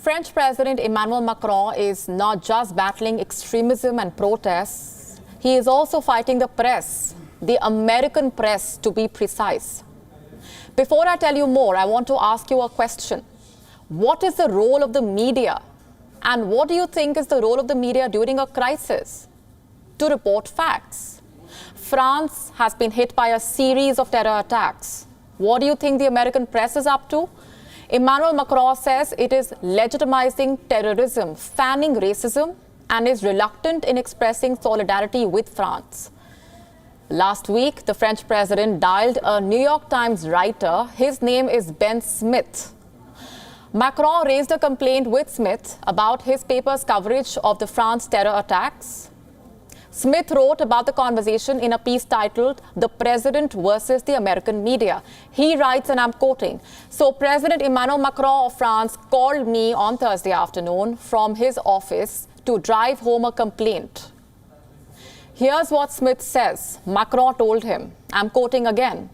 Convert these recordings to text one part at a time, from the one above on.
French President Emmanuel Macron is not just battling extremism and protests, he is also fighting the press, the American press to be precise. Before I tell you more, I want to ask you a question. What is the role of the media? And what do you think is the role of the media during a crisis? To report facts. France has been hit by a series of terror attacks. What do you think the American press is up to? Emmanuel Macron says it is legitimizing terrorism, fanning racism, and is reluctant in expressing solidarity with France. Last week, the French president dialed a New York Times writer. His name is Ben Smith. Macron raised a complaint with Smith about his paper's coverage of the France terror attacks. Smith wrote about the conversation in a piece titled "The President versus the American Media." He writes, and I'm quoting, "So President Emmanuel Macron of France called me on Thursday afternoon from his office to drive home a complaint." Here's what Smith says. Macron told him, I'm quoting again,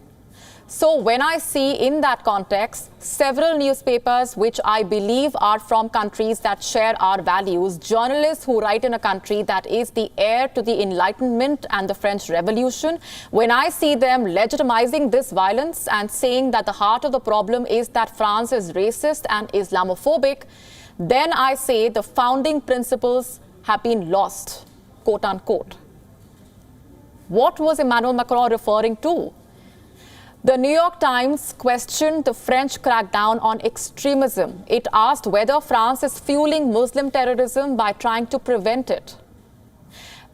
"So when I see in that context several newspapers which I believe are from countries that share our values, journalists who write in a country that is the heir to the Enlightenment and the French Revolution, when I see them legitimizing this violence and saying that the heart of the problem is that France is racist and Islamophobic, then I say the founding principles have been lost," quote unquote. What was Emmanuel Macron referring to? The New York Times questioned the French crackdown on extremism. It asked whether France is fueling Muslim terrorism by trying to prevent it.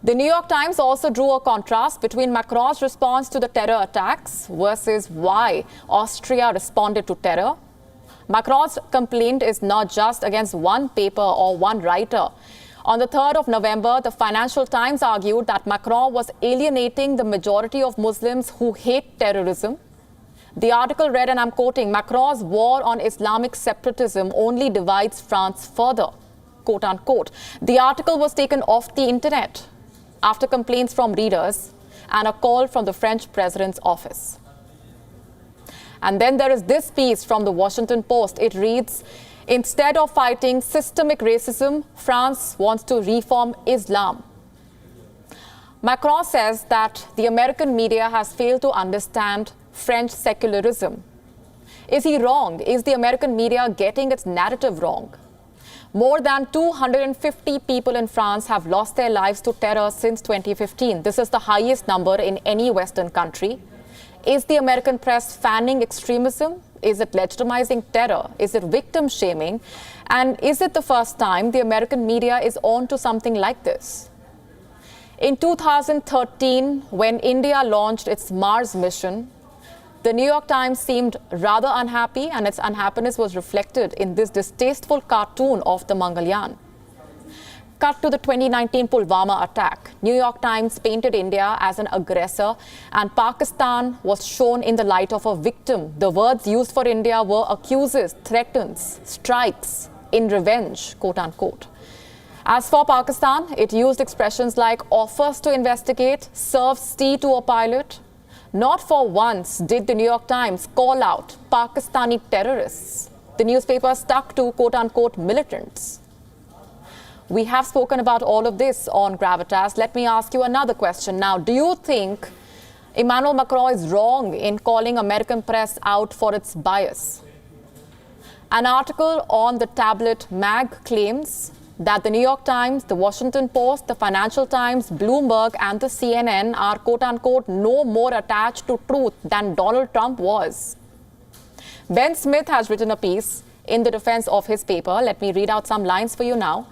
The New York Times also drew a contrast between Macron's response to the terror attacks versus why Austria responded to terror. Macron's complaint is not just against one paper or one writer. On the 3rd of November, the Financial Times argued that Macron was alienating the majority of Muslims who hate terrorism. The article read, and I'm quoting, "Macron's war on Islamic separatism only divides France further," quote unquote. The article was taken off the internet after complaints from readers and a call from the French president's office. And then there is this piece from the Washington Post. It reads, "Instead of fighting systemic racism, France wants to reform Islam." Macron says that the American media has failed to understand French secularism. Is he wrong? Is the American media getting its narrative wrong? More than 250 people in France have lost their lives to terror since 2015. This is the highest number in any Western country. Is the American press fanning extremism? Is it legitimizing terror? Is it victim shaming? And is it the first time the American media is on to something like this? In 2013, when India launched its Mars mission, the New York Times seemed rather unhappy, and its unhappiness was reflected in this distasteful cartoon of the Mangalyaan. Cut to the 2019 Pulwama attack. New York Times painted India as an aggressor, and Pakistan was shown in the light of a victim. The words used for India were accuses, threatens, strikes, in revenge, quote unquote. As for Pakistan, it used expressions like offers to investigate, serves tea to a pilot. Not for once did the New York Times call out Pakistani terrorists. The newspaper stuck to quote unquote militants. We have spoken about all of this on Gravitas. Let me ask you another question now. Do you think Emmanuel Macron is wrong in calling American press out for its bias? An article on the tablet Mag claims that the New York Times, the Washington Post, the Financial Times, Bloomberg, and the CNN are quote-unquote no more attached to truth than Donald Trump was. Ben Smith has written a piece in the defense of his paper. Let me read out some lines for you now.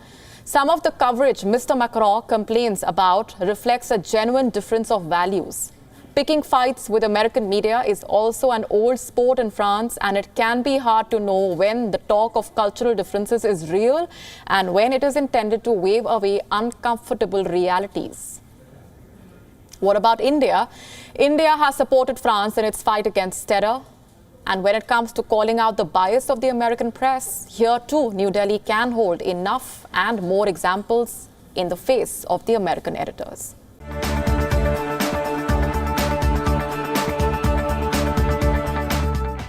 "Some of the coverage Mr. Macron complains about reflects a genuine difference of values. Picking fights with American media is also an old sport in France, and it can be hard to know when the talk of cultural differences is real and when it is intended to wave away uncomfortable realities." What about India? India has supported France in its fight against terror. And when it comes to calling out the bias of the American press, here too, New Delhi can hold enough and more examples in the face of the American editors.